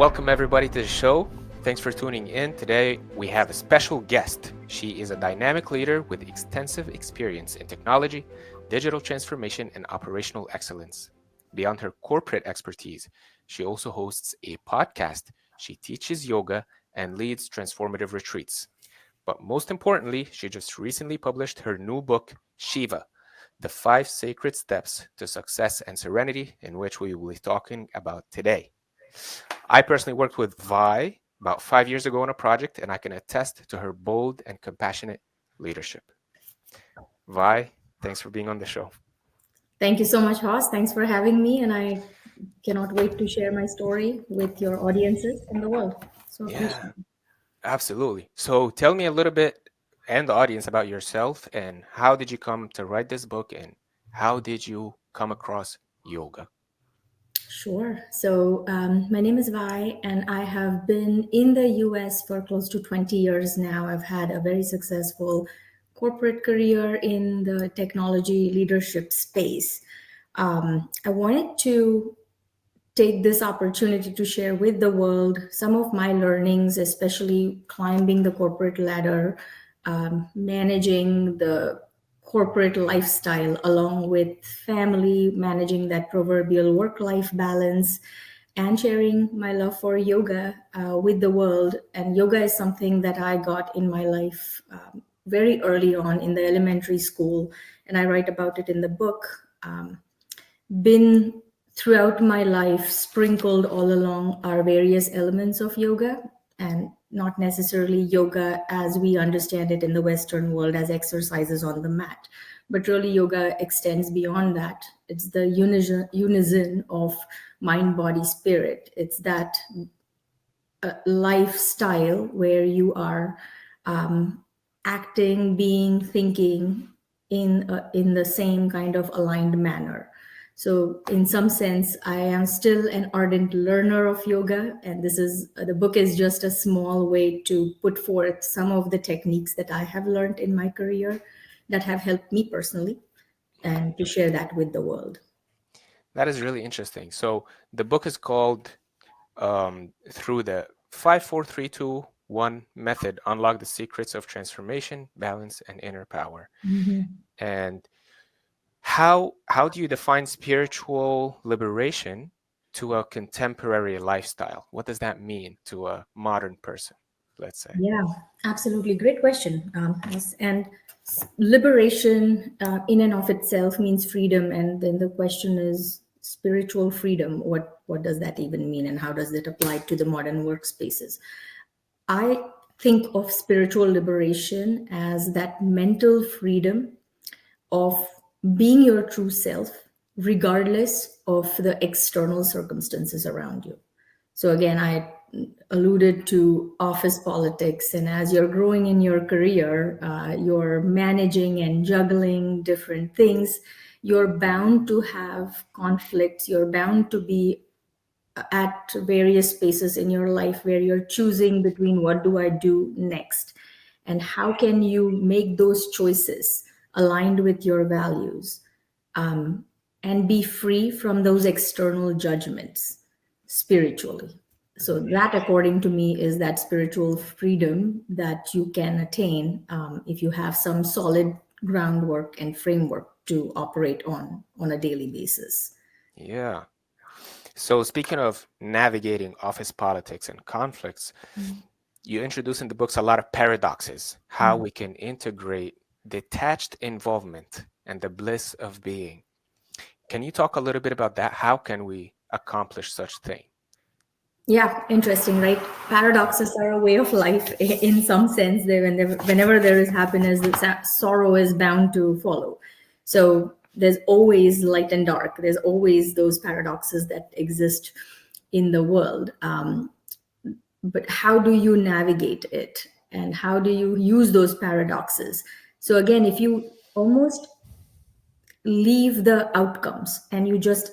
Welcome everybody to the show. Thanks for tuning in. Today we have a special guest. She is a dynamic leader with extensive experience in technology, digital transformation, and operational excellence. Beyond her corporate expertise, she also hosts a podcast. She teaches yoga and leads transformative retreats. But most importantly, she just recently published her new book, Shiva, The 5 Sacred Steps to Success and Serenity, in which we will be talking about today. I personally worked with Vi about 5 years ago on a project, and I can attest to her bold and compassionate leadership. Vi, thanks for being on the show. Thank you so much, Hoss. Thanks for having me, and I cannot wait to share my story with your audiences in the world. So Yeah, appreciate it. absolutely. So tell me a little bit and the audience about yourself and how did you come to write this book and how did you come across yoga? Sure. So my name is Vi, and I have been in the US for close to 20 years now. I've had a very successful corporate career in the technology leadership space. I wanted to take this opportunity to share with the world some of my learnings, especially climbing the corporate ladder, managing the corporate lifestyle along with family, managing that proverbial work life balance, and sharing my love for yoga with the world. And yoga is something that I got in my life very early on in the elementary school, and I write about it in the book. Been throughout my life sprinkled all along are various elements of yoga, and not necessarily yoga as we understand it in the Western world as exercises on the mat, but really yoga extends beyond that. It's the unison of mind, body, spirit. It's that lifestyle where you are acting, being, thinking in the same kind of aligned manner. So, in some sense, I am still an ardent learner of yoga, and this is the book is just a small way to put forth some of the techniques that I have learned in my career that have helped me personally, and to share that with the world. That is really interesting. So the book is called Through the 5 4 3 2 1 Method, Unlock the Secrets of Transformation, Balance, and Inner Power. Mhm. And how do you define spiritual liberation to a contemporary lifestyle? What does that mean to a modern person, let's say? Yeah, absolutely. Great question. Yes. And liberation in and of itself means freedom. And then the question is spiritual freedom. What does that even mean? And how does that apply to the modern workspaces? I think of spiritual liberation as that mental freedom of being your true self, regardless of the external circumstances around you. So, again, I alluded to office politics, and as you're growing in your career, you're managing and juggling different things. You're bound to have conflicts, you're bound to be at various spaces in your life where you're choosing between what do I do next and how can you make those choices aligned with your values, um, and be free from those external judgments spiritually. So that, according to me, is that spiritual freedom that you can attain if you have some solid groundwork and framework to operate on a daily basis. Yeah. So speaking of navigating office politics and conflicts, you introduce in the books a lot of paradoxes, how we can integrate detached involvement and the bliss of being. Can you talk a little bit about that? How can we accomplish such thing? Yeah, interesting, right? Paradoxes are a way of life in some sense. Whenever there is happiness, the sorrow is bound to follow. So there's always light and dark. There's always those paradoxes that exist in the world. But how do you navigate it? And how do you use those paradoxes? So again, if you almost leave the outcomes and you just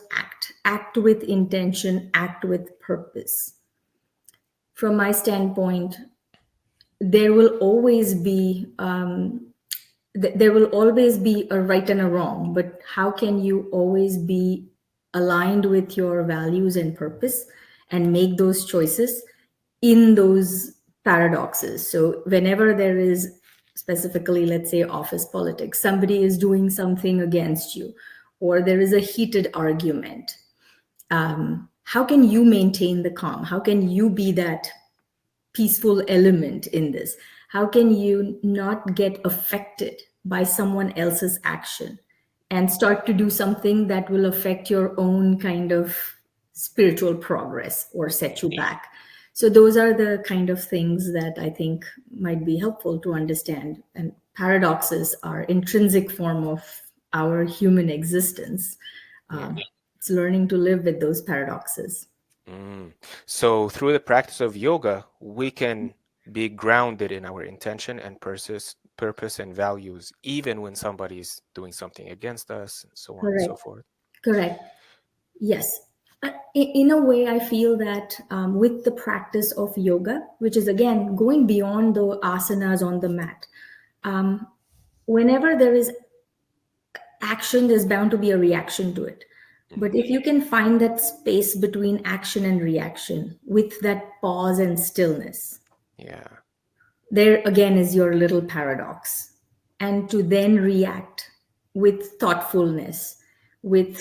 act with intention, act with purpose, from my standpoint, there will always be there will always be a right and a wrong. But how can you always be aligned with your values and purpose and make those choices in those paradoxes. So whenever there is, specifically, let's say office politics, somebody is doing something against you, or there is a heated argument, how can you maintain the calm? How can you be that peaceful element in this? How can you not get affected by someone else's action and start to do something that will affect your own kind of spiritual progress or set you back? So those are the kind of things that I think might be helpful to understand. And paradoxes are intrinsic form of our human existence. It's learning to live with those paradoxes. So through the practice of yoga, we can be grounded in our intention and purpose and values, even when somebody's doing something against us, and so on and so Correct. forth. Correct. Yes. In a way, I feel that with the practice of yoga, which is again going beyond the asanas on the mat, whenever there is action, there's bound to be a reaction to it. But if you can find that space between action and reaction with that pause and stillness, Yeah. there again is your little paradox. And to then react with thoughtfulness, with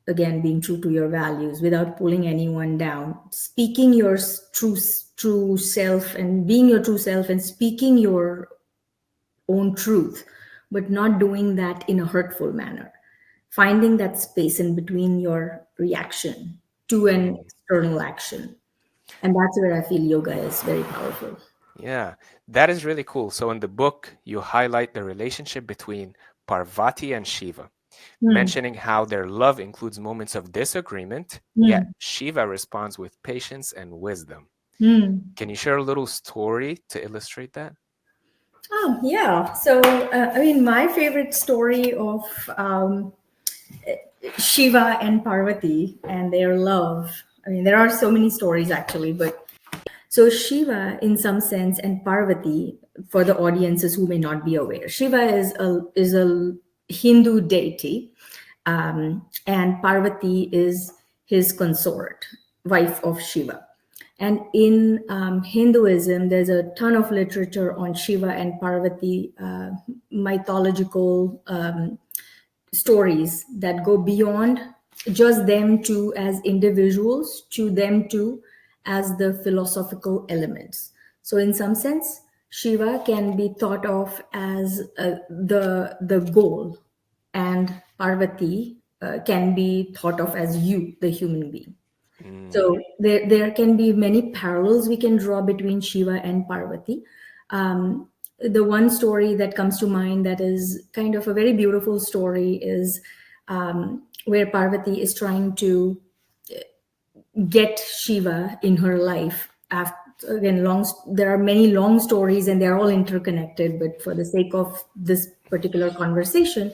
again being true to your values without pulling anyone down, speaking your true self and being your true self and speaking your own truth, but not doing that in a hurtful manner. Finding that space in between your reaction to an external action. And that's where I feel yoga is very powerful. Yeah, that is really cool. So in the book, you highlight the relationship between Parvati and Shiva, Hmm. mentioning how their love includes moments of disagreement, yet Hmm. Shiva responds with patience and wisdom. Hmm. Can you share a little story to illustrate that? Oh, yeah. So, I mean, my favorite story of Shiva and Parvati and their love. I mean, there are so many stories actually, but so Shiva, in some sense, and Parvati, for the audiences who may not be aware, Shiva is a Hindu deity, and Parvati is his consort, wife of Shiva. And in Hinduism, there's a ton of literature on Shiva and Parvati, mythological stories that go beyond just them two as individuals to them two as the philosophical elements. So in some sense, Shiva can be thought of as the goal, and Parvati can be thought of as you, the human being. Mm, So there can be many parallels we can draw between Shiva and Parvati. The one story that comes to mind that is kind of a very beautiful story is where Parvati is trying to get Shiva in her life. After, again, there are many long stories and they're all interconnected, but for the sake of this particular conversation,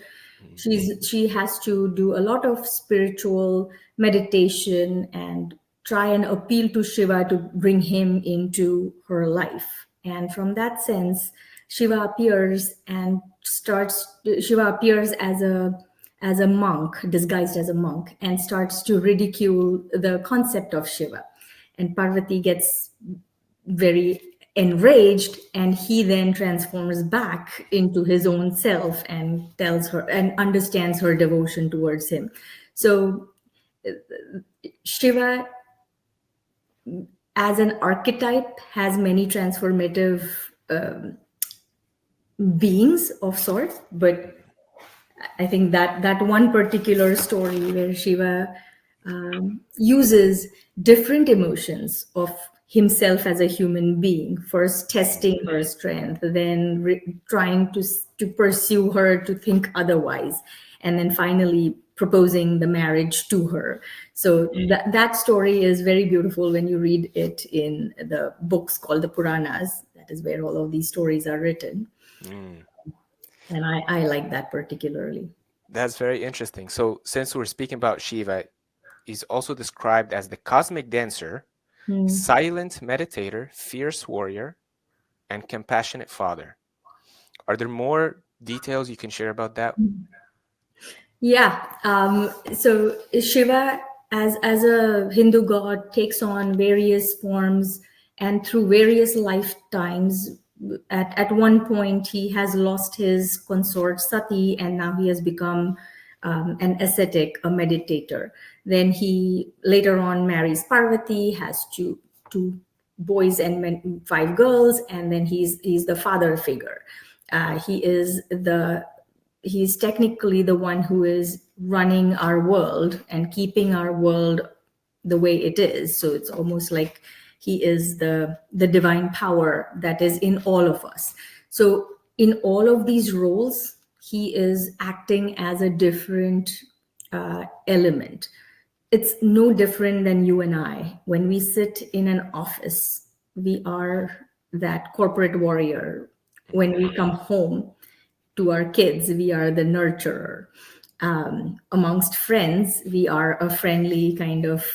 she has to do a lot of spiritual meditation and try and appeal to Shiva to bring him into her life. And from that sense, Shiva appears and starts. Shiva appears as a monk, disguised as a monk, and starts to ridicule the concept of Shiva. And Parvati gets very enraged, and he then transforms back into his own self and tells her and understands her devotion towards him. So Shiva as an archetype has many transformative beings of sorts, but I think that one particular story where Shiva uses different emotions of himself as a human being, first testing her strength, then trying to pursue her to think otherwise, and then finally proposing the marriage to her. So that story is very beautiful when you read it in the books called the Puranas. That is where all of these stories are written. mm. And I like that particularly. That's very interesting. So since we're speaking about Shiva, he's also described as the cosmic dancer, Hmm. silent meditator, fierce warrior, and compassionate father. Are there more details you can share about that? Yeah. So Shiva as a Hindu god takes on various forms and through various lifetimes. At one point, he has lost his consort Sati, and now he has become an ascetic, a meditator. Then he later on marries Parvati, has two boys and 5 girls, and then he's the father figure. He's technically the one who is running our world and keeping our world the way it is. So it's almost like he is the divine power that is in all of us. So in all of these roles, he is acting as a different element. It's no different than you and I. When we sit in an office, we are that corporate warrior. When we come home to our kids, we are the nurturer. Amongst friends, we are a friendly kind of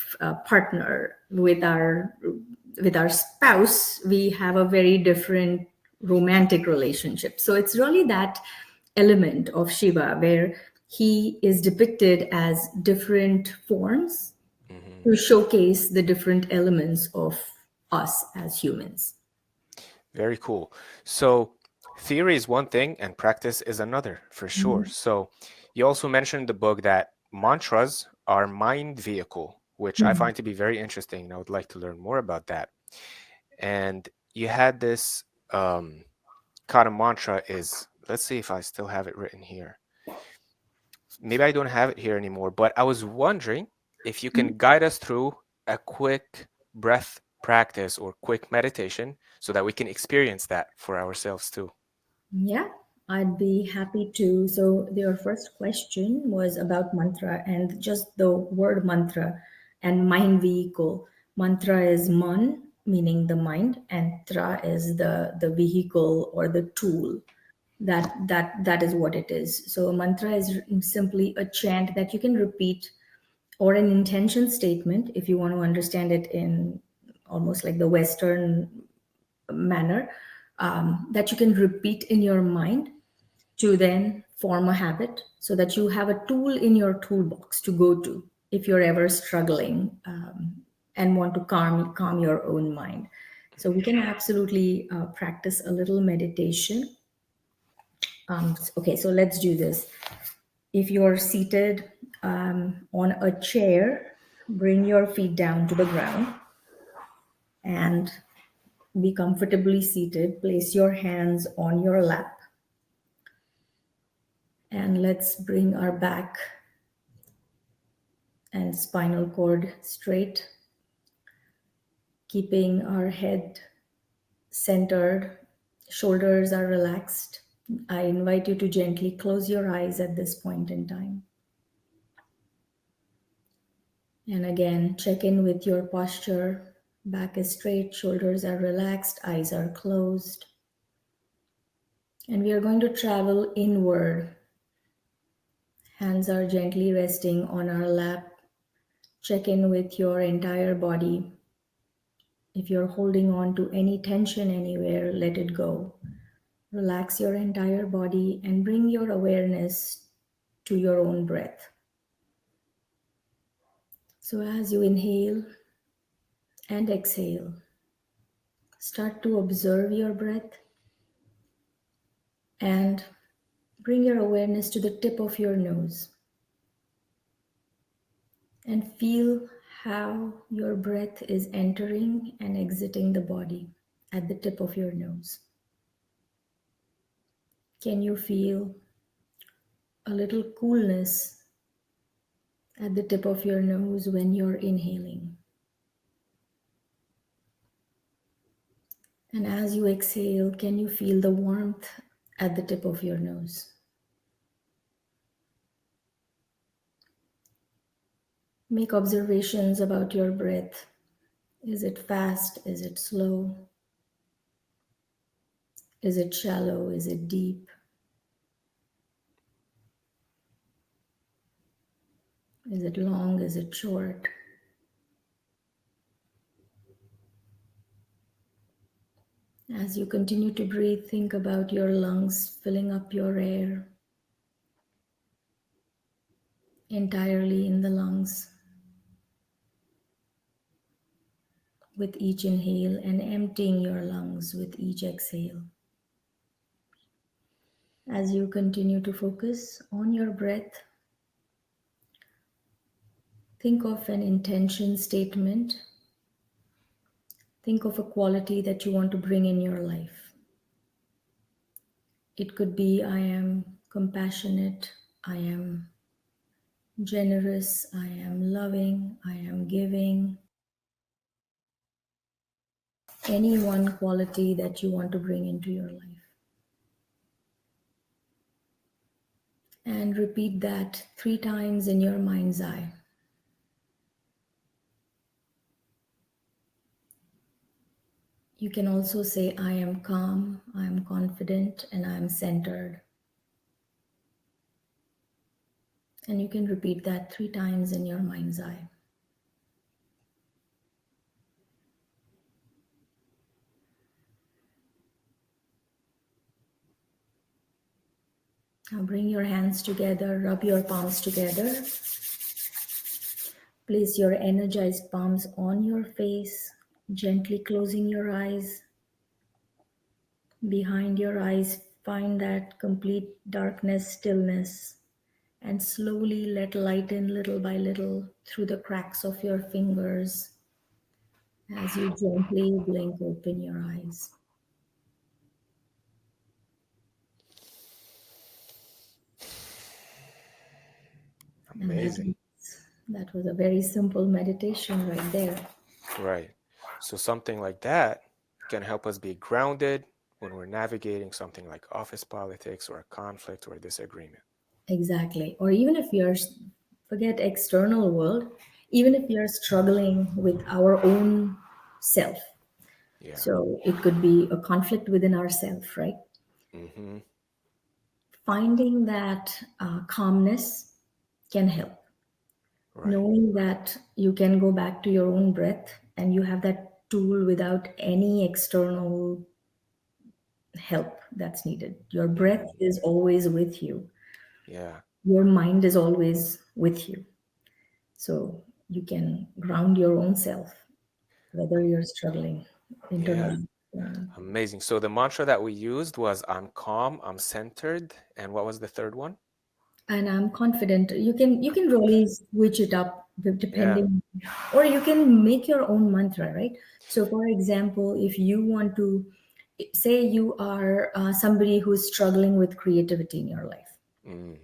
partner. With our spouse, we have a very different romantic relationship. So it's really that element of Shiva where he is depicted as different forms to showcase the different elements of us as humans. Very cool. So, theory is one thing and practice is another, for sure. So, you also mentioned in the book that mantras are mind vehicle, which I find to be very interesting, and I would like to learn more about that. And you had this kind of mantra is, let's see if I still have it written here. Maybe I don't have it here anymore, but I was wondering if you can guide us through a quick breath practice or quick meditation so that we can experience that for ourselves too. Yeah, I'd be happy to. So, your first question was about mantra and just the word mantra and mind vehicle. Mantra is man, meaning the mind, and tra is the vehicle or the tool. That is what it is. So, a mantra is simply a chant that you can repeat or an intention statement if you want to understand it in almost like the Western manner, that you can repeat in your mind to then form a habit so that you have a tool in your toolbox to go to if you're ever struggling and want to calm your own mind. So we can absolutely practice a little meditation. Okay, so let's do this. If you're seated on a chair, bring your feet down to the ground and be comfortably seated. Place your hands on your lap. And let's bring our back and spinal cord straight, keeping our head centered. Shoulders are relaxed. I invite you to gently close your eyes at this point in time. And again, check in with your posture. Back is straight, shoulders are relaxed, eyes are closed. And we are going to travel inward. Hands are gently resting on our lap. Check in with your entire body. If you're holding on to any tension anywhere, let it go. Relax your entire body and bring your awareness to your own breath. So as you inhale and exhale, start to observe your breath and bring your awareness to the tip of your nose. And feel how your breath is entering and exiting the body at the tip of your nose. Can you feel a little coolness at the tip of your nose when you're inhaling? And as you exhale, can you feel the warmth at the tip of your nose? Make observations about your breath. Is it fast? Is it slow? Is it shallow? Is it deep? Is it long? Is it short? As you continue to breathe, think about your lungs filling up your air entirely in the lungs. with each inhale and emptying your lungs with each exhale. As you continue to focus on your breath, think of an intention statement. Think of a quality that you want to bring in your life. It could be I am compassionate, I am generous, I am loving, I am giving. Any one quality that you want to bring into your life. And repeat that 3 times in your mind's eye. You can also say, I am calm, I am confident, and I am centered. And you can repeat that 3 times in your mind's eye. Now bring your hands together, rub your palms together. Place your energized palms on your face, gently closing your eyes. Behind your eyes, find that complete darkness, stillness, and slowly let light in little by little through the cracks of your fingers as you gently blink open your eyes. And Amazing. that was a very simple meditation right there. Right. So something like that can help us be grounded when we're navigating something like office politics or a conflict or a disagreement. Exactly. Or even if you're, forget external world, even if you're struggling with our own self. Yeah. So it could be a conflict within ourself, right? Mm-hmm. Finding that calmness can help. Right. Knowing that you can go back to your own breath and you have that tool without any external help that's needed. Your breath Mm-hmm. is always with you, Yeah. your mind is always with you. So you can ground your own self, whether Um, you're struggling yeah. internally. Amazing. So the mantra that we used was I'm calm, I'm centered, and what was the third one? And I'm confident you can really switch it up Yeah. depending, or you can make your own mantra, right? So for example, if you want to say you are somebody who's struggling with creativity in your life, Mm.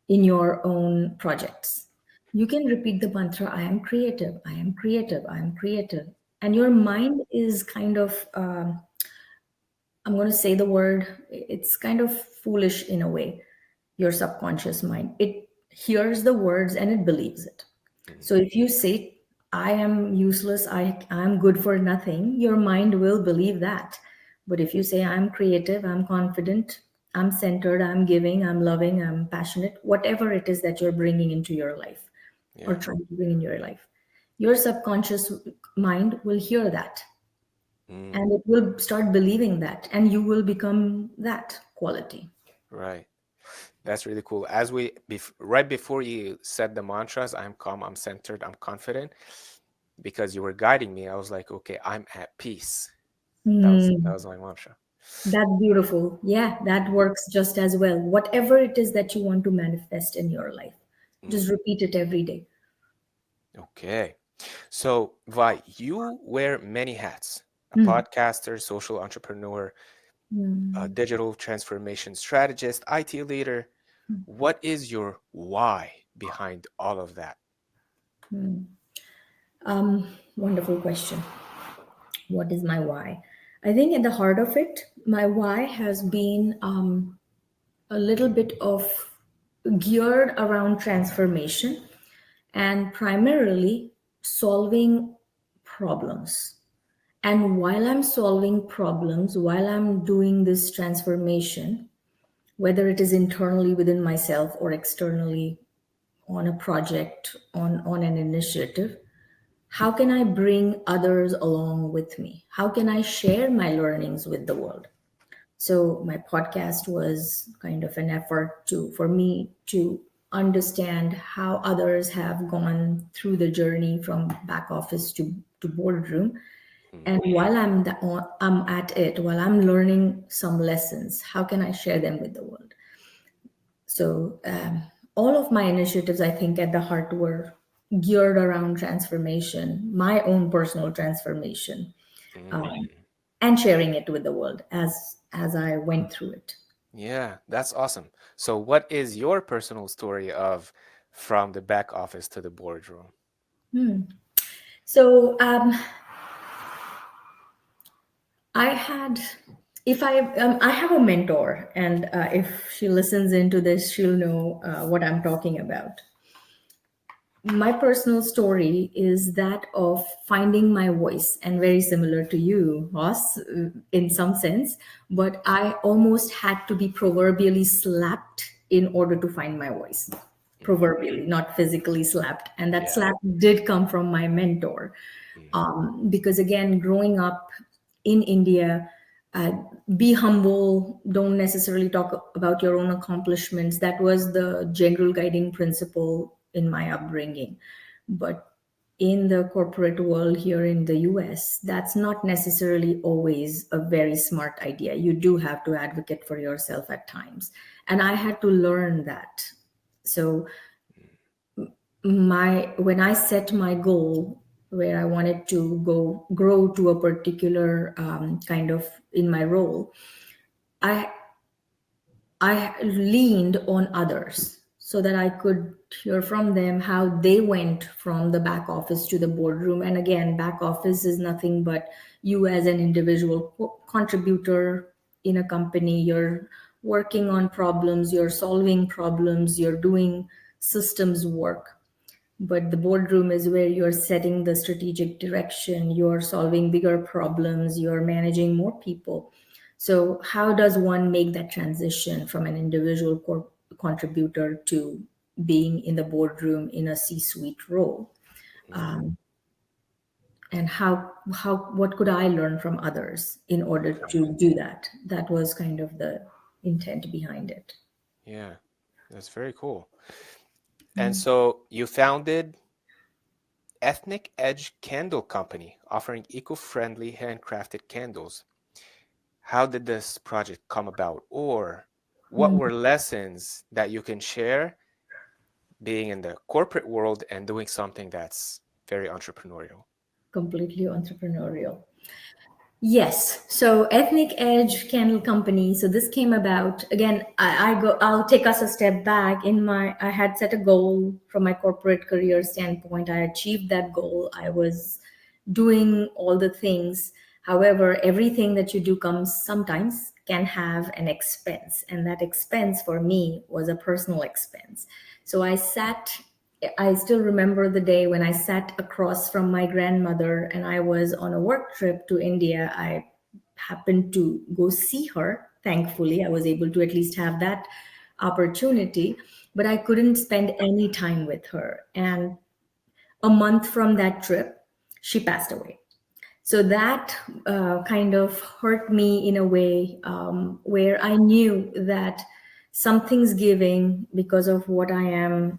in your own projects, you can repeat the mantra, I am creative, I am creative, I am creative. And your mind is kind of I'm going to say the word, it's kind of foolish in a way, your subconscious mind. It hears the words and it believes it. So Mm. if you say, I am useless, I'm good for nothing, your mind will believe that. But if you say, I'm creative, I'm confident, I'm centered, I'm giving, I'm loving, I'm passionate, whatever it is that you're bringing into your life or Yeah. trying to bring in your life, your subconscious mind will hear that Mm. and it will start believing that and you will become that quality. Right. That's really cool. As right before you said the mantras, I'm calm, I'm centered, I'm confident, because you were guiding me, I was like, okay, I'm at peace. That Hmm, was my mantra. that's beautiful. Yeah, that Mm. works just as well. Whatever it is that you want to manifest in your life, just Mm. repeat it every day. Okay. So, Vi, you wear many hats: a Hmm. podcaster, social entrepreneur, a Hmm. digital transformation strategist, IT leader. What is your why behind all of that? Wonderful question. What is my why? I think at the heart of it, my why has been a little bit of geared around transformation and primarily solving problems. And while I'm solving problems, while I'm doing this transformation, whether it is internally within myself or externally on a project, on an initiative, how can I bring others along with me? How can I share my learnings with the world? So my podcast was kind of an effort to for me to understand how others have gone through the journey from back office to boardroom And while I'm at it, while I'm learning some lessons, how can I share them with the world? So all of my initiatives, I think, at the heart were geared around transformation, my own personal transformation, Mm. and sharing it with the world as I went through it. Yeah, that's awesome. So, what is your personal story of from the back office to the boardroom? So I had, if I have a mentor, and if she listens into this, she'll know what I'm talking about. My personal story is that of finding my voice, and very similar to you, Ross, in some sense. But I almost had to be proverbially slapped in order to find my voice. Mm. Proverbially, not physically slapped. And that Yeah. slap did come from my mentor. Mm. Because again, growing up in India, uh, be humble, don't necessarily talk about your own accomplishments. That was the general guiding principle in my upbringing. But in the corporate world here in the US, that's not necessarily always a very smart idea. You do have to advocate for yourself at times. And I had to learn that. So when I set my goal where I wanted to go grow to a particular kind of in my role, I I leaned on others so that I could hear from them how they went from the back office to the boardroom. And again, back office is nothing but you as an individual contributor in a company. You're working on problems, you're solving problems, you're doing systems work. But the boardroom is where you're setting the strategic direction, you're solving bigger problems, you're managing more people. So how does one make that transition from an individual contributor to being in the boardroom in a C-suite role? Mm. And how what could I learn from others in order to do that? That was kind of the intent behind it. Yeah, that's very cool. And so you founded Ethnic Edge Candle Company, offering eco-friendly handcrafted candles. How did this project come about, or what were lessons that you can share being in the corporate world and doing something that's very entrepreneurial? Completely entrepreneurial. Yes. So Ethnic Edge Candle Company. So this came about again. I'll take us a step back. I had set a goal from my corporate career standpoint. I achieved that goal. I was doing all the things. However, everything that you do comes sometimes can have an expense. And that expense for me was a personal expense. So I still remember the day when I sat across from my grandmother and I was on a work trip to India. I happened to go see her. Thankfully, I was able to at least have that opportunity, but I couldn't spend any time with her. And a month from that trip, she passed away. So that kind of hurt me in a way where I knew that something's giving because of what I am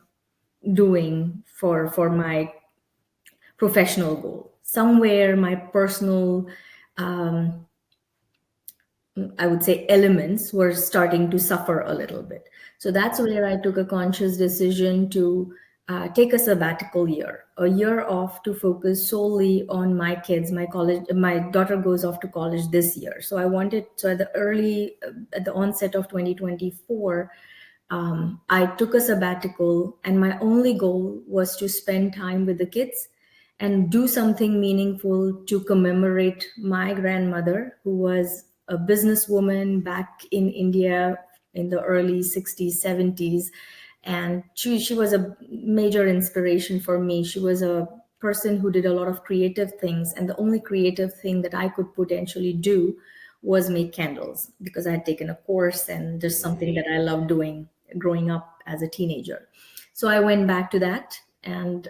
doing for my professional goal. Somewhere my personal, I would say, elements were starting to suffer a little bit. So that's where I took a conscious decision to take a sabbatical year, a year off to focus solely on my kids. My daughter goes off to college this year. So at the onset of 2024, I took a sabbatical, and my only goal was to spend time with the kids and do something meaningful to commemorate my grandmother, who was a businesswoman back in India in the early 60s, 70s. And she was a major inspiration for me. She was a person who did a lot of creative things. And the only creative thing that I could potentially do was make candles because I had taken a course and just something that I loved doing growing up as a teenager. So I went back to that and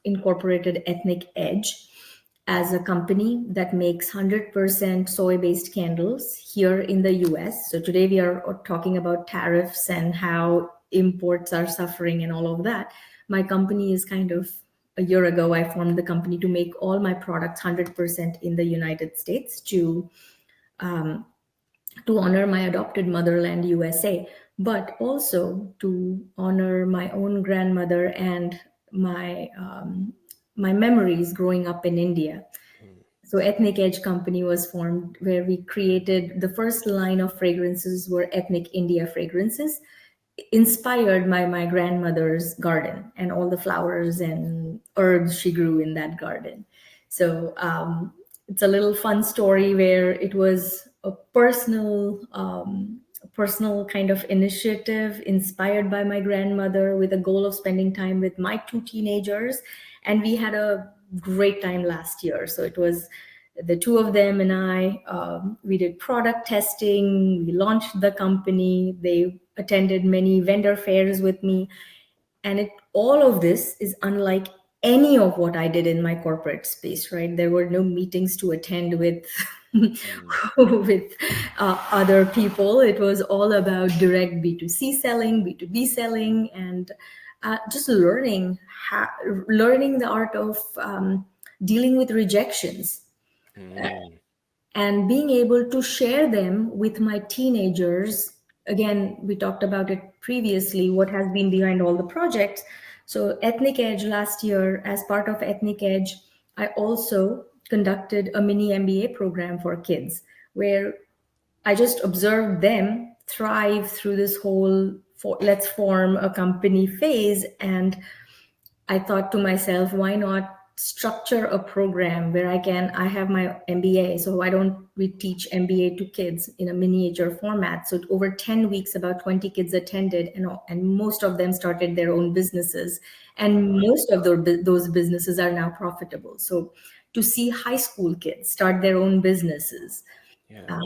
incorporated Ethnic Edge as a company that makes 100% soy-based candles here in the US. So today we are talking about tariffs and how imports are suffering and all of that. My company is kind of a year ago, I formed the company to make all my products 100% in the United States to honor my adopted motherland, USA, but also to honor my own grandmother and my memories growing up in India. Mm. So Ethnic Edge Company was formed, where we created the first line of fragrances were Ethnic India fragrances, inspired by my grandmother's garden and all the flowers and herbs she grew in that garden. So it's a little fun story where it was a personal kind of initiative inspired by my grandmother with a goal of spending time with my two teenagers. And we had a great time last year. So it was the two of them and I. We did product testing, we launched the company, they attended many vendor fairs with me. And all of this is unlike any of what I did in my corporate space, right? There were no meetings to attend with Mm. with other people. It was all about direct B2C selling, B2B selling, and just learning the art of dealing with rejections Mm. and being able to share them with my teenagers. Again, we talked about it previously, what has been behind all the projects. So Ethnic Edge last year, as part of Ethnic Edge, I also conducted a mini MBA program for kids where I just observed them thrive through this whole let's form a company phase. And I thought to myself, why not structure a program where I have my MBA. So why don't we teach MBA to kids in a miniature format? So over 10 weeks, about 20 kids attended, and most of them started their own businesses. And Wow. most of those businesses are now profitable. So to see high school kids start their own businesses, Yeah.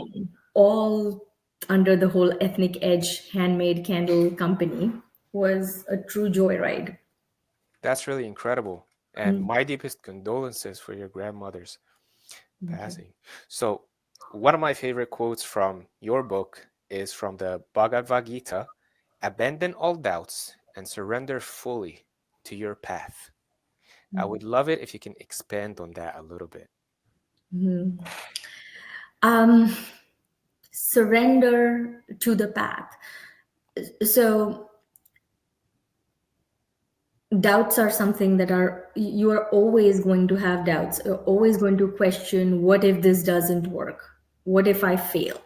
all under the whole Ethnic Edge handmade candle company, was a true joyride. That's really incredible. And Mm, my deepest condolences for your grandmother's thank you. passing. So, one of my favorite quotes from your book is from the Bhagavad Gita: abandon all doubts and surrender fully to your path. I would love it if you can expand on that a little bit. Mhm. Um, Surrender to the path. So doubts are something that are you are always going to have doubts. You're always going to question, what if this doesn't work? What if I fail?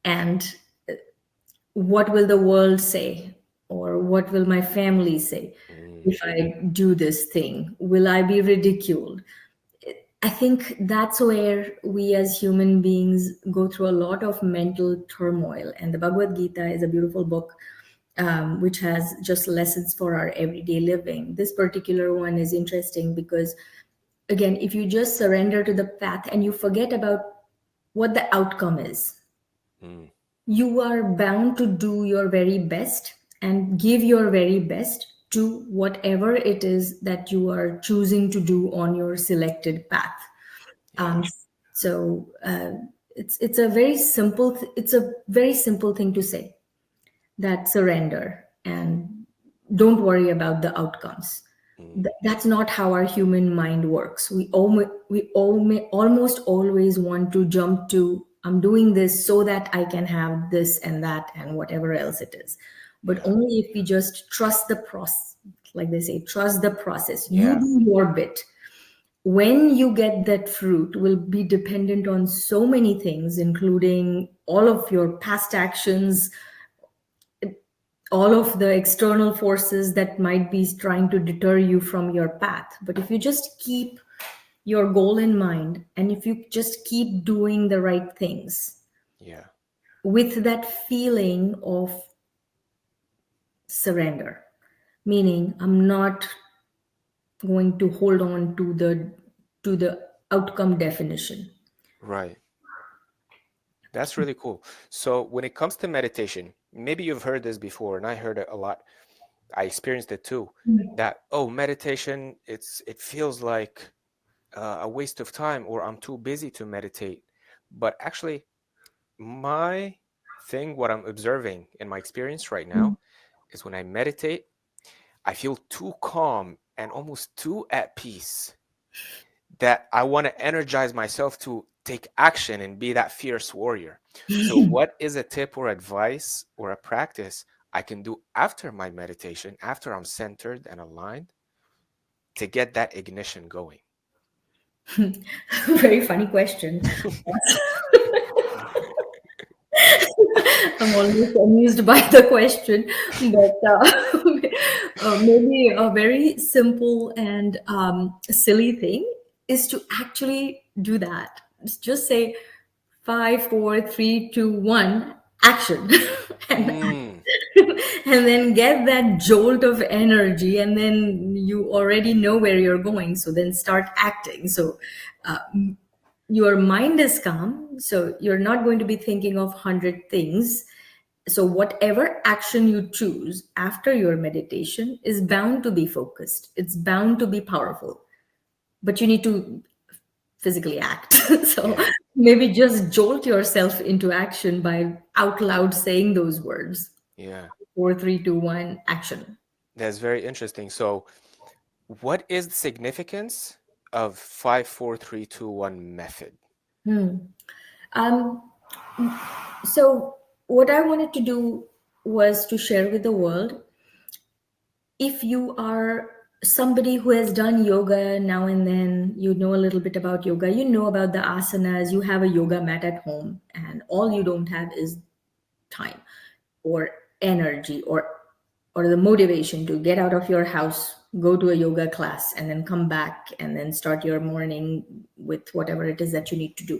And what will the world say? Or what will my family say Mm. if I do this thing? Will I be ridiculed? I think that's where we as human beings go through a lot of mental turmoil. And the Bhagavad Gita is a beautiful book which has just lessons for our everyday living. This particular one is interesting because, again, if you just surrender to the path and you forget about what the outcome is, Mm. you are bound to do your very best and give your very best to whatever it is that you are choosing to do on your selected path. Yeah. Um, so it's a very simple it's a very simple thing to say, that surrender and don't worry about the outcomes. Mm. That's not how our human mind works. Almost always want to jump to, I'm doing this so that I can have this and that and whatever else it is. But Yeah. only if we just trust the process, like they say, trust the process. You Yeah. do your bit. When you get that fruit will be dependent on so many things, including all of your past actions, all of the external forces that might be trying to deter you from your path. But if you just keep your goal in mind and if you just keep doing the right things Yeah. with that feeling of surrender, meaning I'm not going to hold on to the outcome definition. Right. That's really cool. So, when it comes to meditation, maybe you've heard this before, and I heard it a lot. I experienced it too. That, oh, meditation, it feels like a waste of time, or I'm too busy to meditate. But actually, my thing, what I'm observing in my experience right now, is when I meditate, I feel too calm and almost too at peace that I want to energize myself to take action and be that fierce warrior. So, what is a tip or advice or a practice I can do after my meditation, after I'm centered and aligned, to get that ignition going? Very funny question. I'm always amused by the question, but maybe a very simple and silly thing is to actually do that. Just say 5, 4, 3, 2, 1, action, and Mm, and then get that jolt of energy, and then you already know where you're going. So then start acting. So uh, your mind is calm, so you're not going to be thinking of 100 things. So whatever action you choose after your meditation is bound to be focused, it's bound to be powerful, but you need to physically act. So yeah, maybe just jolt yourself into action by out loud saying those words. yeah. 4, 3, 2, 1, action. That's very interesting. So, what is the significance of 5, 4, 3, 2, 1 method? um, so what I wanted to do was to share with the world, if you are somebody who has done yoga now and then, you know a little bit about yoga, you know about the asanas, you have a yoga mat at home, and all you don't have is time or energy or the motivation to get out of your house, go to a yoga class, and then come back and then start your morning with whatever it is that you need to do.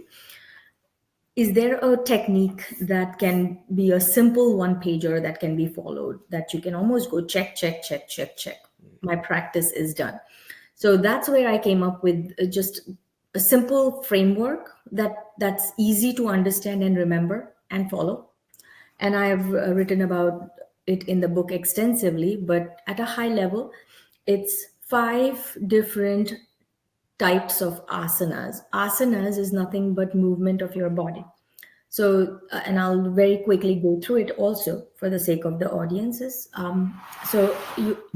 Is there a technique that can be a simple one pager that can be followed, that you can almost go check, check, check, check, check? My practice is done. So that's where I came up with just a simple framework that's easy to understand and remember and follow. And I've written about it in the book extensively, but at a high level, it's 5 different types of asanas. Asanas is nothing but movement of your body. So, and I'll very quickly go through it also for the sake of the audiences. So,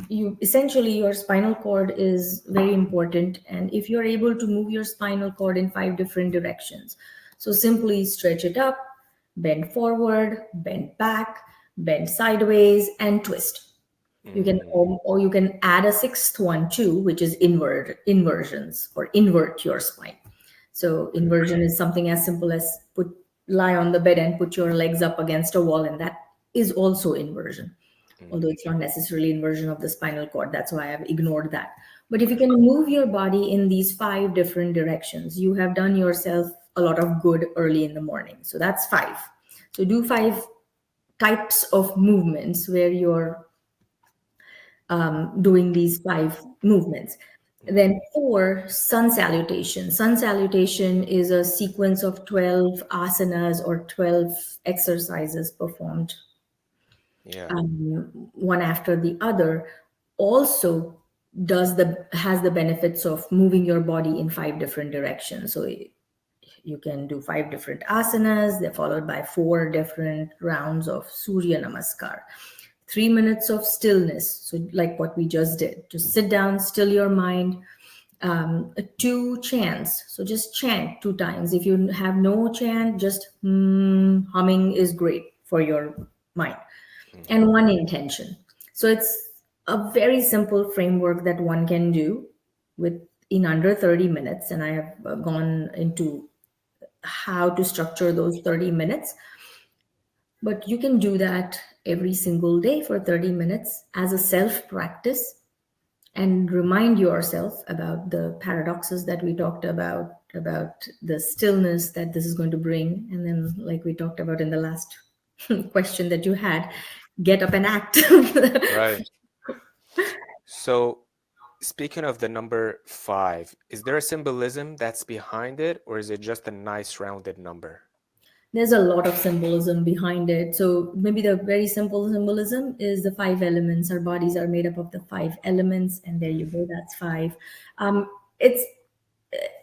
you essentially, your spinal cord is very important, and if you're able to move your spinal cord in 5 different directions, so simply stretch it up, bend forward, bend back, bend sideways, and twist. You can, Mm, or you can add a sixth one too, which is inversions, or invert your spine. So inversion is something as simple as lie on the bed and put your legs up against a wall, and that is also inversion. mm, Although it's not necessarily inversion of the spinal cord, that's why I've ignored that. But if you can move your body in these 5 different directions, you have done yourself a lot of good early in the morning. So that's 5. So do 5 types of movements where you're doing these 5 movements. mm. Then 4, sun salutation. Sun salutation is a sequence of 12 asanas or 12 exercises performed Yeah. one after the other. Also has the benefits of moving your body in 5 different directions. So you can do 5 different asanas. They're followed by 4 different rounds of Surya Namaskar. 3 minutes of stillness. So, like what we just did, just sit down, still your mind. 2 chants. So, just chant 2 times. If you have no chant, just humming is great for your mind. Mm, And 1 intention. So, it's a very simple framework that one can do with in under 30 minutes. And I have gone into how to structure those 30 minutes. But you can do that every single day for 30 minutes as a self practice, and remind yourself about the paradoxes that we talked about the stillness that this is going to bring. And then, like we talked about in the last question that you had, get up and act. right. So, speaking of the number 5, is there a symbolism that's behind it, or is it just a nice rounded number? There's a lot of symbolism behind it. So maybe the very simple symbolism is the 5 elements. Our bodies are made up of the 5 elements, and there you go. That's 5. It's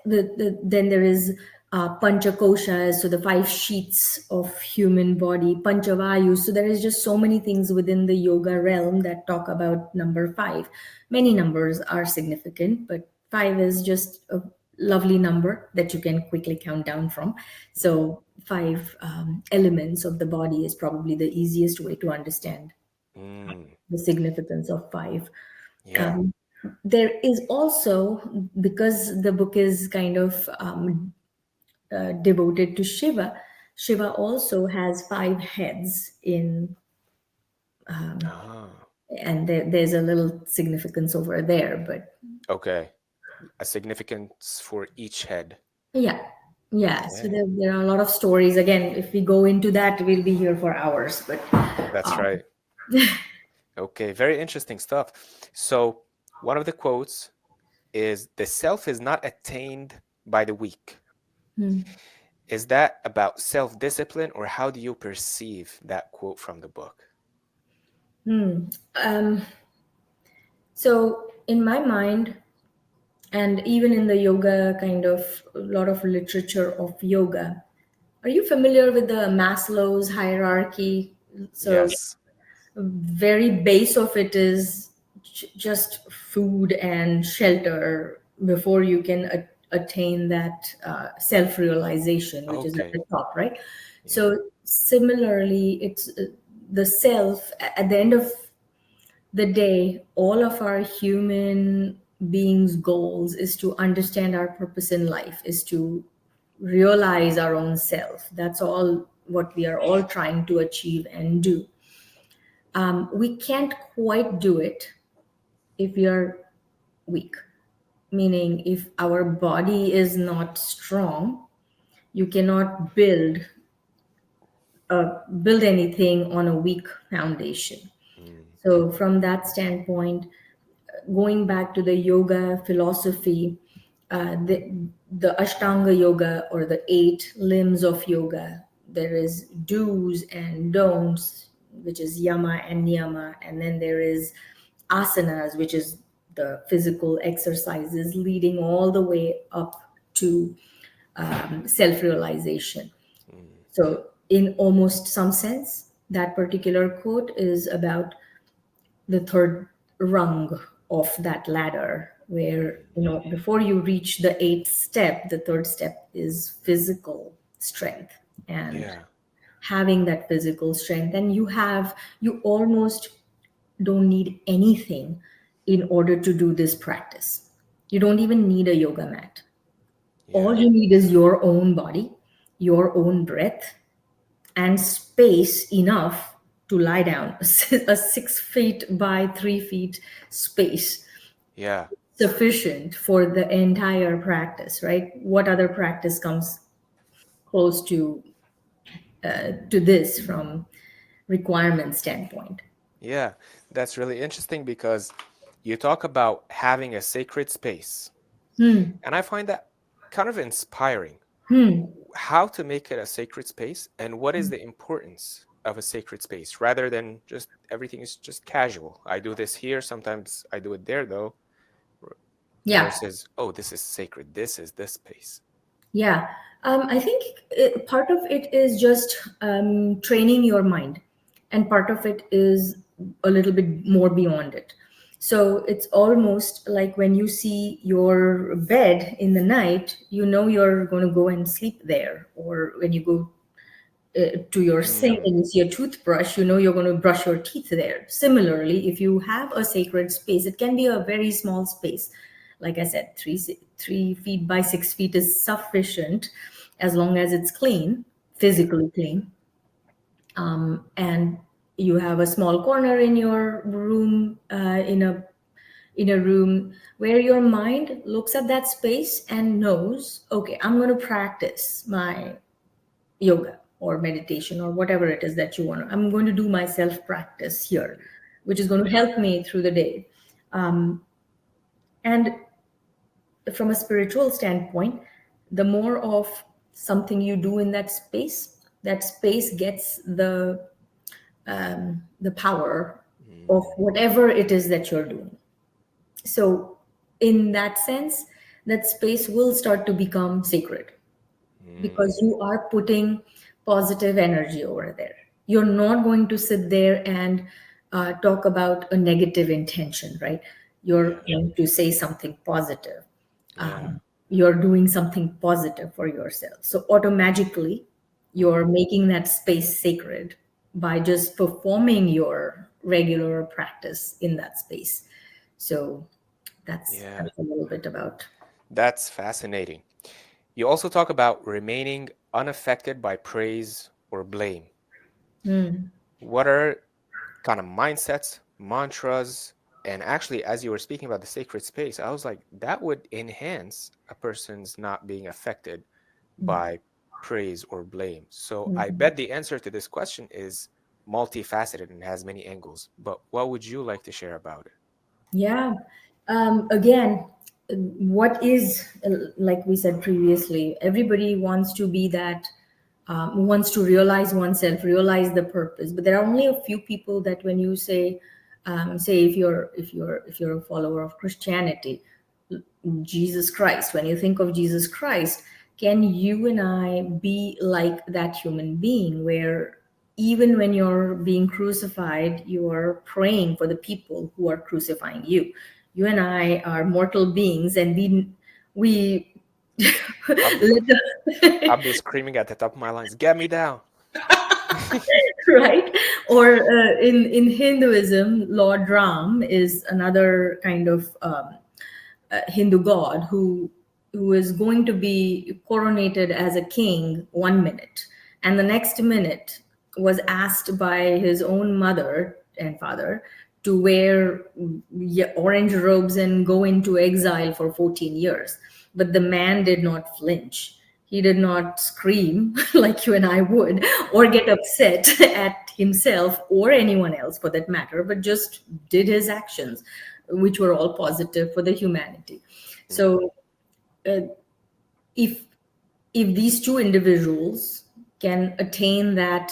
then there is Panchakoshas, so the 5 sheets of human body, Panchavayus. So there is just so many things within the yoga realm that talk about number 5. Many numbers are significant, but 5 is just a lovely number that you can quickly count down from. So 5 elements of the body is probably the easiest way to understand Mm, the significance of 5. yeah. Um, there is also, because the book is kind of devoted to Shiva. Shiva also has 5 heads Ah, and there's a little significance over there. But okay. A significance for each head. yeah, yeah. So Okay. there are a lot of stories. Again, if we go into that, we'll be here for hours. But That's right. Okay, very interesting stuff. So, one of the quotes is the self is not attained by the weak. hmm, Is that about self-discipline, or how do you perceive that quote from the book? hmm. Um, so in my mind, and even in the yoga kind of a lot of literature of yoga, are you familiar with the Maslow's hierarchy? So Yes. very base of it is just food and shelter before you can attain that self-realization, which is at Okay. the top, right? Yeah. So similarly, it's the self at the end of the day. All of our human beings goals is to understand our purpose in life, is to realize our own self. That's all what we are all trying to achieve and do. We can't quite do it if we are weak, meaning if our body is not strong, you cannot build anything on a weak foundation. Mm, So from that standpoint, going back to the yoga philosophy, the Ashtanga yoga, or the 8 limbs of yoga, there is do's and don'ts, which is yama and niyama, and then there is asanas, which is the physical exercises leading all the way up to self-realization. mm, So in almost some sense, that particular quote is about the third rung of that ladder, where mm. before you reach the 8th step, the third step is physical strength. And Yeah. having that physical strength, and you almost don't need anything in order to do this practice. You don't even need a yoga mat. All Yeah. you need is your own body, your own breath, and space enough to lie down. A 6 feet by 3 feet space Yeah. sufficient for the entire practice, right? What other practice comes close to this from requirement standpoint? Yeah. That's really interesting because you talk about having a sacred space, Hmm. and I find that kind of inspiring. Hmm. How to make it a sacred space, and what is the importance of a sacred space rather than just everything is just casual. I do this here, sometimes I do it there though, Yeah. versus, oh, this is sacred. This is this space. Yeah, I think part of it is just training your mind, and part of it is a little bit more beyond it. So it's almost like when you see your bed in the night, you know you're going to go and sleep there, or when you go to your sink Mm, and you see a toothbrush, you know you're going to brush your teeth there. Similarly, if you have a sacred space, it can be a very small space. Like I said, 3 feet by 6 feet is sufficient as long as it's clean, physically clean. And you have a small corner in your room, in a room where your mind looks at that space and knows, okay, I'm going to practice my yoga or meditation or whatever it is that you want. I'm going to do my self practice here, which is going to help me through the day. And from a spiritual standpoint, the more of something you do in that space gets the power of mm, whatever it is that you're doing. So in that sense, that space will start to become sacred. because you are putting positive energy over there. You're not going to sit there and talk about a negative intention, right? You're Yeah. going to say something positive. Yeah. You're doing something positive for yourself. So automatically, you're Mhm. making that space sacred by just performing your regular practice in that space. So Yeah. that's a little bit about. That's fascinating. You also talk about remaining unaffected by praise or blame. Hmm. What are kind of mindsets, mantras, and actually, as you were speaking about the sacred space, I was like, that would enhance a person's not being affected by praise or blame. So I Mhm. bet the answer to this question is multifaceted and has many angles. But what would you like to share about it? Yeah. Again, what is, like we said previously, everybody wants to be that, wants to realize oneself, realize the purpose. But there are only a few people that when you say, say if you're a follower of Christianity, Jesus Christ, when you think of Jesus Christ, can you and I be like that human being where even when you're being crucified, you are praying for the people who are crucifying you? You and I are mortal beings, and we I'll be, let I'll the, be screaming at the top of my lungs, get me down. right? Or in Hinduism, Lord Ram is another kind of Hindu god who is going to be coronated as a king 1 minute, and the next minute was asked by his own mother and father to wear orange robes and go into exile for 14 years. But the man did not flinch. He did not scream like you and I would, or get Mhm. upset at himself or anyone else for that matter, but just did his actions, which were all positive for the humanity. Mhm. So, uh, if if these two individuals can attain that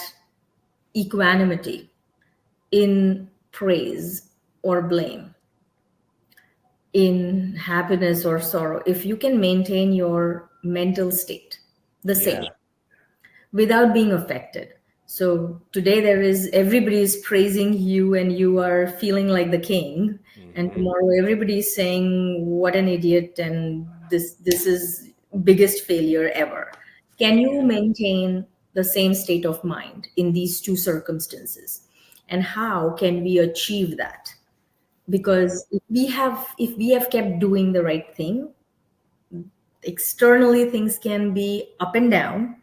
equanimity in praise or blame, in happiness or sorrow, if you can maintain your mental state the same Yeah. without being affected. So today there is everybody is praising you and you are feeling like the king, and Hmm. tomorrow everybody is saying what an idiot and this is biggest failure ever. Can you Yeah. maintain the same state of mind in these two circumstances? And how can we achieve that? Yeah. Because if we have kept doing the right thing, externally things can be up and down,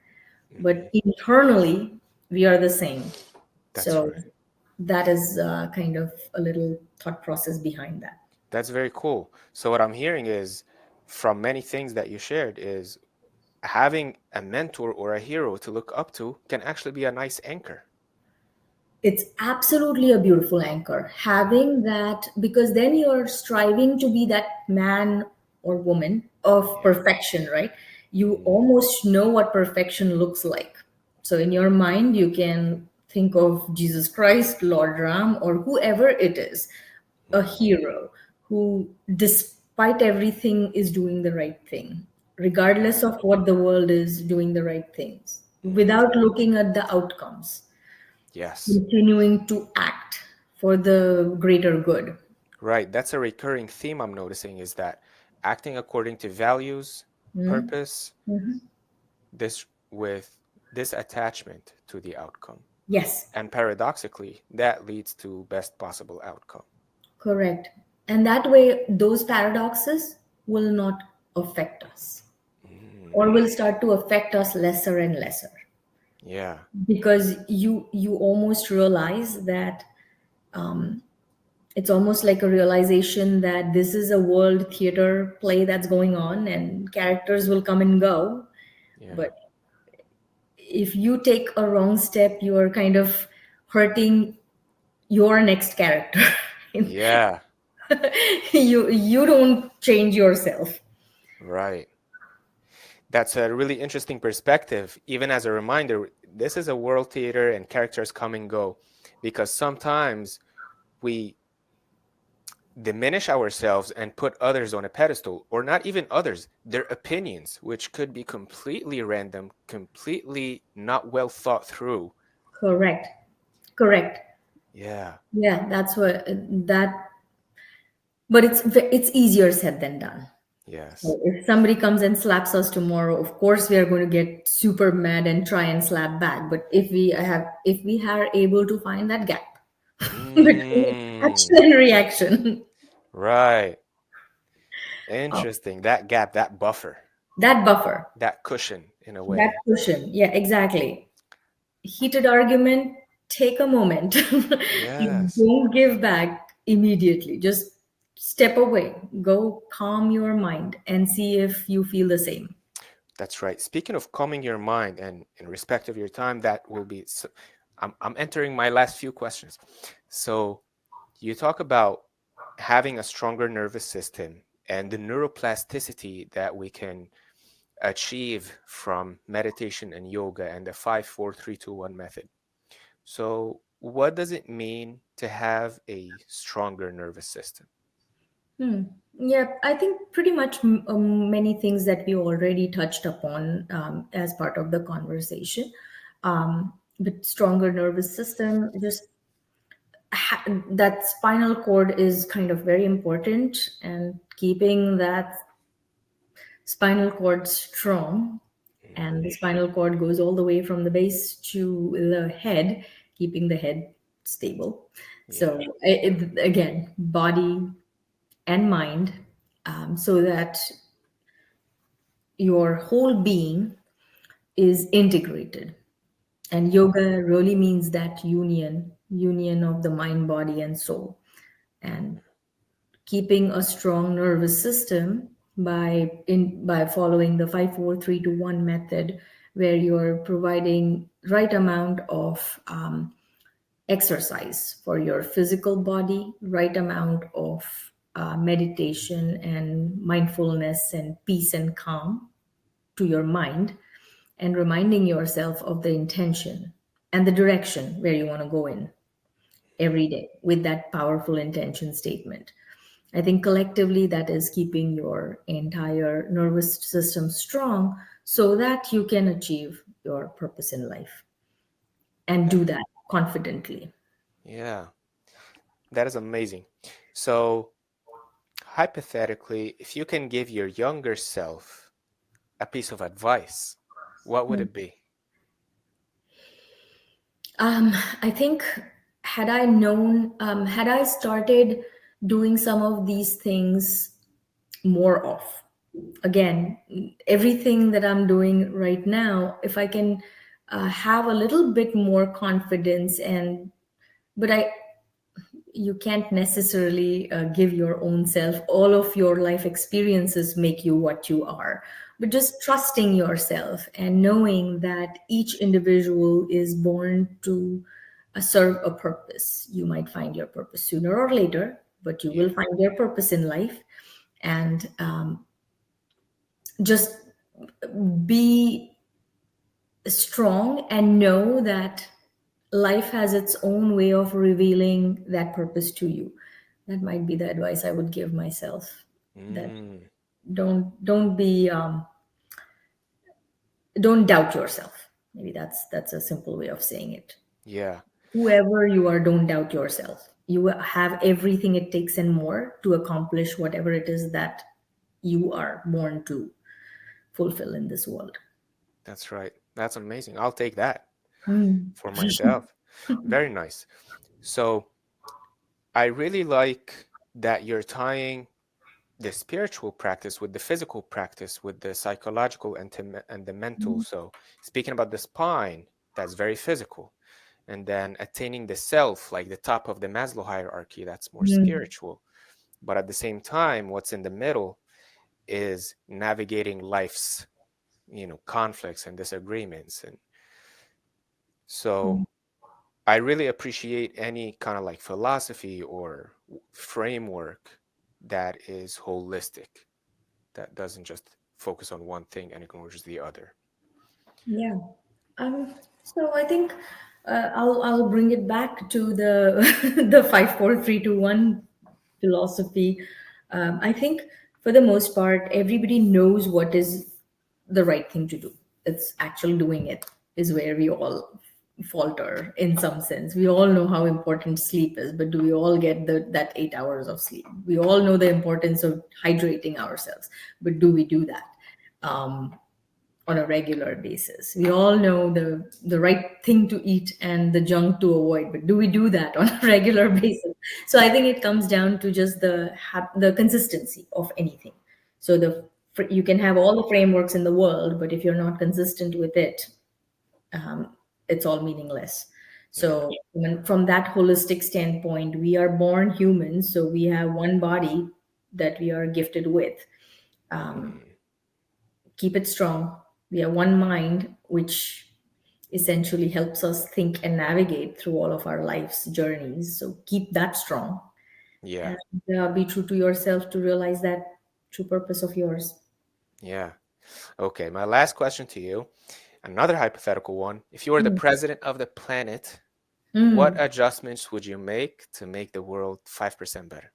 Hmm. but internally we are the same. That's So right. that is kind of a little thought process behind that. That's very cool. So what I'm hearing is from many things that you shared is having a mentor or a hero to look up to can actually be a nice anchor. It's absolutely a beautiful anchor having that, because then you're striving to be that man or woman of Yeah. perfection, right? You Mm. almost know what perfection looks like. So in your mind you can think of Jesus Christ, Lord Ram, or whoever it is, a Mhm. hero who, despite everything, is doing the right thing, regardless Yeah. of what the world is doing the right things, Hmm. without looking at the outcomes, Yes. continuing to act for the greater good. Right. That's a recurring theme I'm noticing is that acting according to values, Mm. purpose, Mhm. this with this attachment to the outcome. Yes, And paradoxically, that leads to best possible outcome. correct. And that way, those paradoxes will not affect us, Mm. or will start to affect us lesser and lesser, Yeah. because you almost realize that it's almost like a realization that this is a world theater play that's going on and characters will come and go. Yeah. But if you take a wrong step, you are kind of hurting your next character. Yeah. You don't change yourself. Right. That's a really interesting perspective. Even as a reminder, this is a world theater and characters come and go because sometimes we diminish ourselves and put others on a pedestal, or not even others, their opinions, which could be completely random, completely not well thought through. Correct. Correct. Yeah. Yeah, that's what that. But it's easier said than done. Yes. So if somebody comes and slaps us tomorrow, of course we are going to get super mad and try and slap back. But if we are able to find that gap between action Mm, and reaction, right. uh, Interesting. That gap, that buffer, that buffer, that cushion in a that way. cushion, yeah, exactly. Heated argument, take a moment. You Yes. don't give back immediately. Just step away. Go calm your mind and see if you feel the same. That's right. Speaking of calming your mind and in respect of your time, that will be. So, I'm entering my last few questions. So you talk about having a stronger nervous system and the neuroplasticity that we can achieve from meditation and yoga and the 5 4 3 2 1 method. So what does it mean to have a stronger nervous system? Hmm. Yeah, I think pretty much many things that we already touched upon as part of the conversation. But stronger nervous system, just that spinal cord is kind of very important, and keeping that spinal cord strong, Mhm. and the spinal cord goes all the way from the base to the head, keeping the head stable. So Yeah. again, body and mind, so that your whole being is integrated. And yoga really means that union of the mind, body, and soul. And Mhm. keeping a strong nervous system by following the 5 4 3 2 1 method, where you're providing right amount of exercise for your physical body, right amount of meditation and mindfulness and peace and calm to your mind, and reminding yourself of the intention and the direction where you want to go in every day with that powerful intention statement. I think collectively that is keeping your entire nervous system strong so that you can achieve your purpose in life and That, do that confidently. yeah, that is amazing. So hypothetically, if you can give your younger self a piece of advice, what would it be? Um, I think had I started doing some of these things more off, again, everything that I'm doing right now, if I can have a little bit more confidence, and but I you can't necessarily give your own self all of your life experiences make you what you are, but just trusting yourself and knowing that each individual is born to serve a purpose. You might find your purpose sooner or later, but you will Yeah. find your purpose in life. And just be strong and know that life has its own way of revealing that purpose to you. That might be the advice I would give myself. That Mm, don't be don't doubt yourself. Maybe that's a simple way of saying it. yeah. Whoever you are, don't doubt yourself. You have everything it takes and more to accomplish whatever it is that you are born to fulfill in this world. That's right. That's amazing. I'll take that Hmm. for myself. Very nice. So I really like that you're tying the spiritual practice with the physical practice, with the psychological and the mental. So speaking about the spine, that's very physical. And then attaining the self, like the top of the Maslow hierarchy, that's more Hmm. spiritual. But at the same time, what's in the middle is navigating life's, conflicts and disagreements. And so I really appreciate any kind of like philosophy or framework that is holistic, that doesn't just focus on one thing and ignores the other. Yeah. So I think I'll bring it back to the the 5 4 3 2 1 philosophy. I think for the most part, everybody knows what is the right thing to do. It's actually doing it is where we all falter in some sense. We all know how important sleep is, but do we all get that 8 hours of sleep? We all know the importance of hydrating ourselves, but do we do that? On a regular basis. We all know the right thing to eat and the junk to avoid, but do we do that on a regular basis? So I think it comes down to just the consistency of anything. So you can have all the frameworks in the world, but if you're not consistent with it, it's all meaningless. So from that holistic standpoint, we are born humans, so we have one body that we are gifted with. Keep it strong. We have one mind, which essentially helps us think and navigate through all of our life's journeys. So keep that strong Yeah. and be true to yourself to realize that true purpose of yours. Yeah. Okay. My last question to you, another hypothetical one. If you were the president of the planet, what adjustments would you make to make the world 5% better?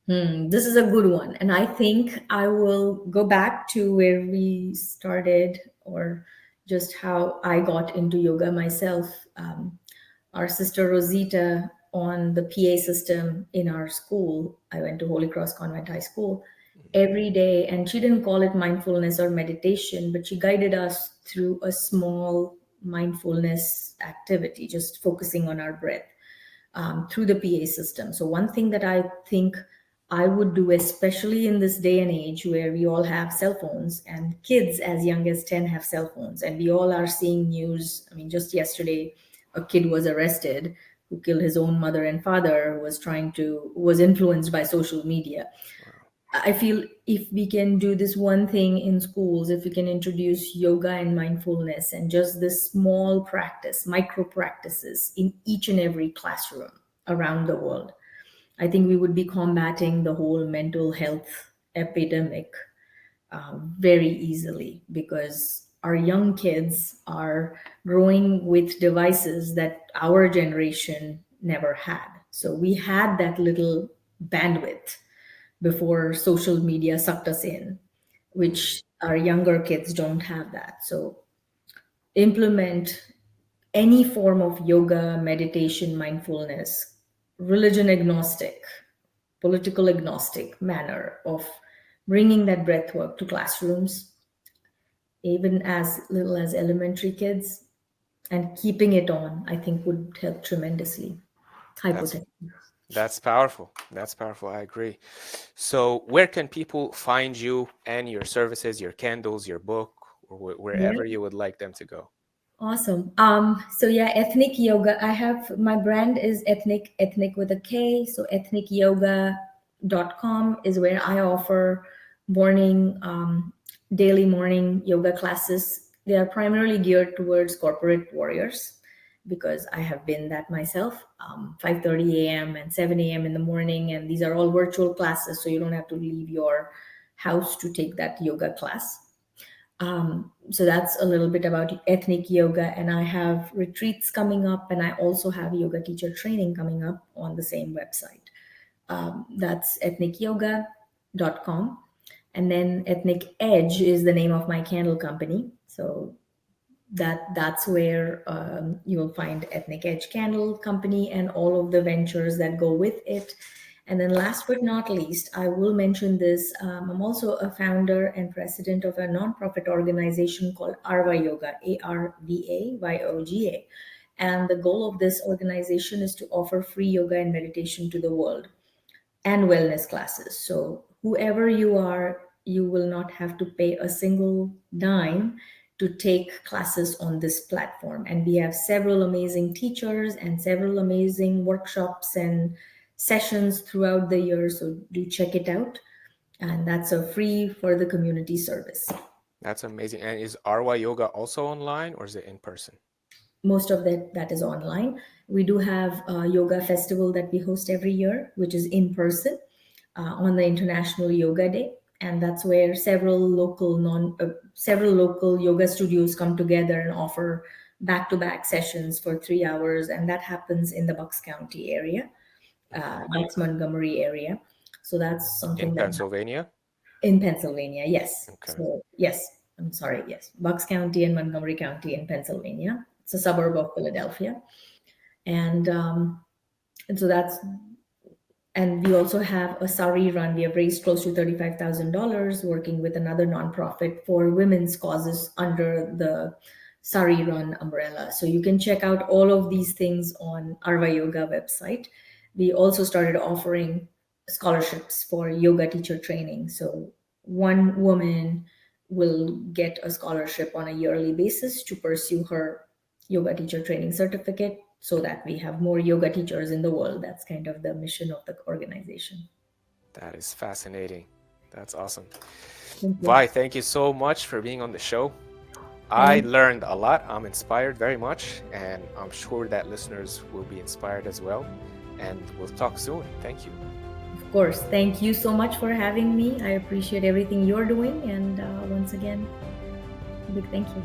This is a good one. And I think I will go back to where we started, or just how I got into yoga myself. Our sister Rosita on the PA system in our school, I went to Holy Cross Convent High School every day. And she didn't call it mindfulness or meditation, but she guided us through a small mindfulness activity, just focusing on our breath through the PA system. So one thing that I think I would do, especially in this day and age where we all have cell phones and kids as young as 10 have cell phones, and we all are seeing news. I mean, just yesterday, a kid was arrested who killed his own mother and father, was influenced by social media. I feel if we can do this one thing in schools, if we can introduce yoga and mindfulness and just this small practice, micro practices in each and every classroom around the world, I think we would be combating the whole mental health epidemic very easily, because our young kids are growing with devices that our generation never had. So we had that little bandwidth before social media sucked us in, which our younger kids don't have that. So implement any form of yoga, meditation, mindfulness, religion agnostic, political agnostic manner of bringing that breath work to classrooms, even as little as elementary kids, and keeping it on, I think would help tremendously. Hypothetically. That's powerful. That's powerful. I agree. So where can people find you and your services, your candles, your book, or wherever you would like them to go? Awesome. So yeah, ethnic yoga. I have my brand is ethnic with a K. So ethnicyoga.com is where I offer daily morning yoga classes. They are primarily geared towards corporate warriors, because I have been that myself. 5:30 a.m. and 7 a.m. in the morning, and these are all virtual classes, so you don't have to leave your house to take that yoga class. So that's a little bit about ethnic yoga, and I have retreats coming up, and I also have yoga teacher training coming up on the same website. That's ethnicyoga.com. And then Ethnic Edge is the name of my candle company. So that's where you will find Ethnic Edge Candle Company and all of the ventures that go with it. And then last but not least, I will mention this. I'm also a founder and president of a nonprofit organization called Arva Yoga, ARVAYOGA. And the goal of this organization is to offer free yoga and meditation to the world and wellness classes. So whoever you are, you will not have to pay a single dime to take classes on this platform. And we have several amazing teachers and several amazing workshops and sessions throughout the year. So do check it out. And that's a free for the community service. That's amazing. And is Arwa Yoga also online, or is it in person? Most of that is online. We do have a yoga festival that we host every year, which is in person on the International Yoga Day. And that's where several local yoga studios come together and offer back-to-back sessions for 3 hours. And that happens in the Bucks County area. Bucks Montgomery area. So that's something In that Pennsylvania? in Pennsylvania, yes. Okay. So yes, I'm sorry, yes, Bucks County and Montgomery County in Pennsylvania. It's a suburb of Philadelphia, and so that's. And we also have a sari run. We have raised close to $35,000 working with another nonprofit for women's causes under the sari run umbrella. So you can check out all of these things on Arva Yoga website. We also started offering scholarships for yoga teacher training. So one woman will get a scholarship on a yearly basis to pursue her yoga teacher training certificate so that we have more yoga teachers in the world. That's kind of the mission of the organization. That is fascinating. That's awesome. Thank you. Vi, thank you so much for being on the show. I learned a lot. I'm inspired very much, and I'm sure that listeners will be inspired as well. And we'll talk soon. Thank you. Of course. Thank you so much for having me. I appreciate everything you're doing. And once again, a big thank you.